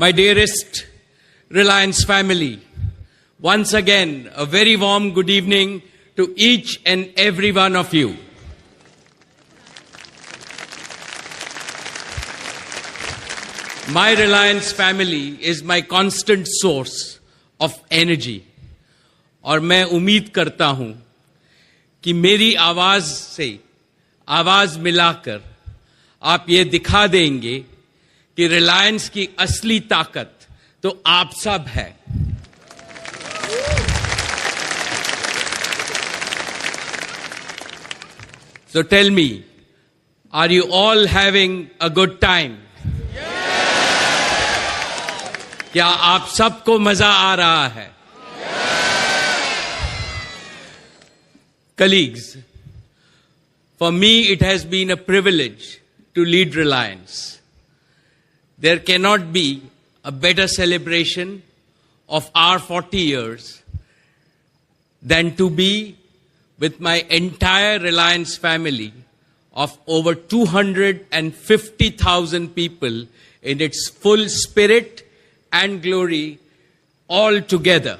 My dearest Reliance family, once again, a very warm good evening to each and every one of you. My Reliance family is my constant source of energy. और मैं उम्मीद करता हूं कि मेरी आवाज से आवाज मिलाकर आप ये दिखा देंगे कि रिलायंस की असली ताकत तो आप सब है. So tell me, are you all having a good time? क्या आप सबको मजा आ रहा है? Colleagues, for me it has been a privilege to lead Reliance. There cannot be a better celebration of our 40 years than to be with my entire Reliance family of over 250,000 people in its full spirit and glory all together.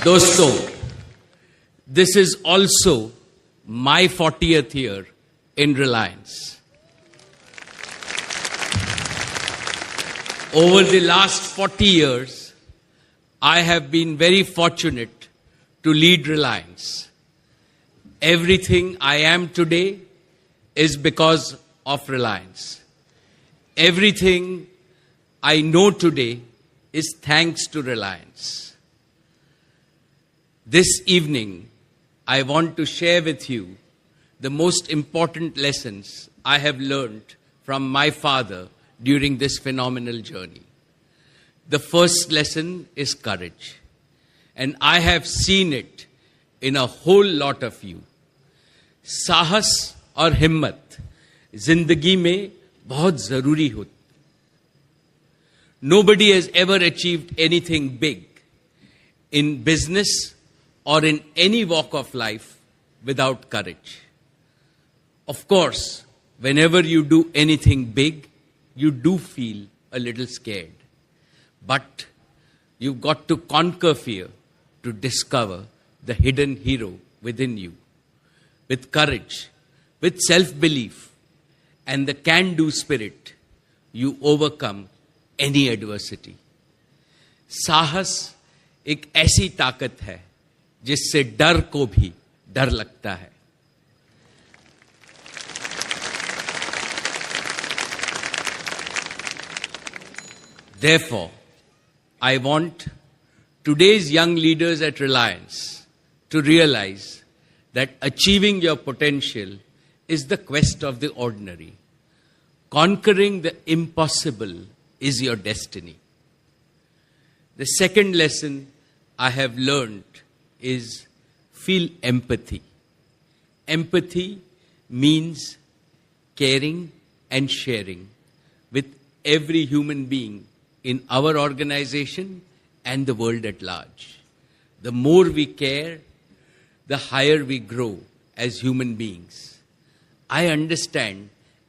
Doston, this is also my 40th year in Reliance. Over the last 40 years, I have been very fortunate to lead Reliance. Everything I am today is because of Reliance. Everything I know today is thanks to Reliance. This evening, I want to share with you the most important lessons I have learned from my father during this phenomenal journey. The first lesson is courage. And I have seen it in a whole lot of you. साहस और हिम्मत जिंदगी में बहुत जरूरी होती. Nobody has ever achieved anything big in business or in any walk of life without courage. Of course, whenever you do anything big, you do feel a little scared. But you've got to conquer fear to discover the hidden hero within you. With courage, with self-belief, and the can-do spirit, you overcome any adversity. साहस एक ऐसी ताकत है जिससे डर को भी डर लगता है. Therefore, I want today's young leaders at Reliance to realize that achieving your potential is the quest of the ordinary. Conquering the impossible is your destiny. The second lesson I have learned is feel empathy. Empathy means caring and sharing with every human being in our organization and the world at large. The more we care, the higher we grow as human beings. I understand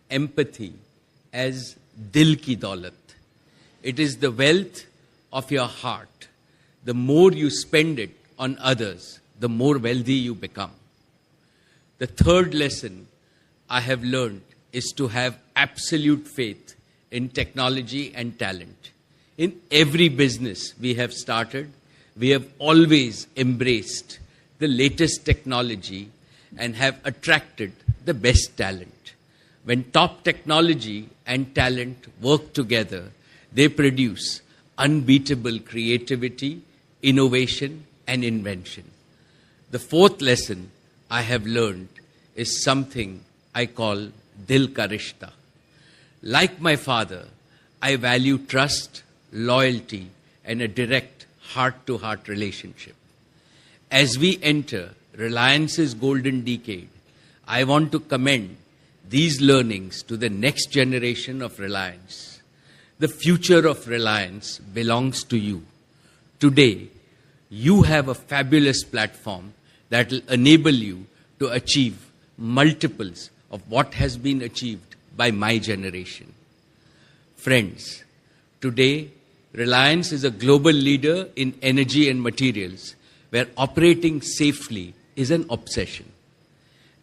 empathy as dil ki daulat. It is the wealth of your heart. The more you spend it on others, the more wealthy you become. The third lesson I have learned is to have absolute faith in technology and talent. In every business we have started, we have always embraced the latest technology and have attracted the best talent. When top technology and talent work together, they produce unbeatable creativity, innovation, and invention. The fourth lesson I have learned is something I call Dil Ka Rishta. Like my father, I value trust, loyalty, and a direct heart-to-heart relationship. As we enter Reliance's golden decade, I want to commend these learnings to the next generation of Reliance. The future of Reliance belongs to you. Today, you have a fabulous platform that will enable you to achieve multiples of what has been achieved by my generation. Friends, today, Reliance is a global leader in energy and materials, where operating safely is an obsession.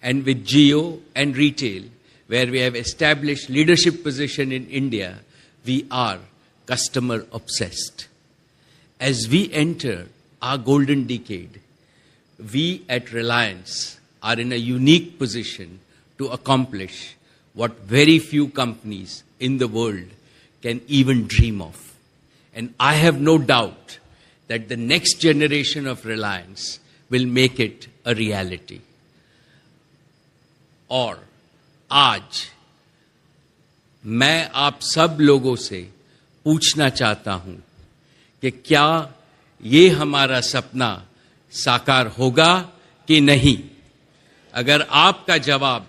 And with Jio and retail, where we have established leadership position in India, we are customer obsessed. As we enter our golden decade, we at Reliance are in a unique position to accomplish what very few companies in the world can even dream of. And I have no doubt that the next generation of Reliance will make it a reality. और आज मैं आप सब लोगों से पूछना चाहता हूं कि क्या ये हमारा सपना साकार होगा कि नहीं? अगर आपका जवाब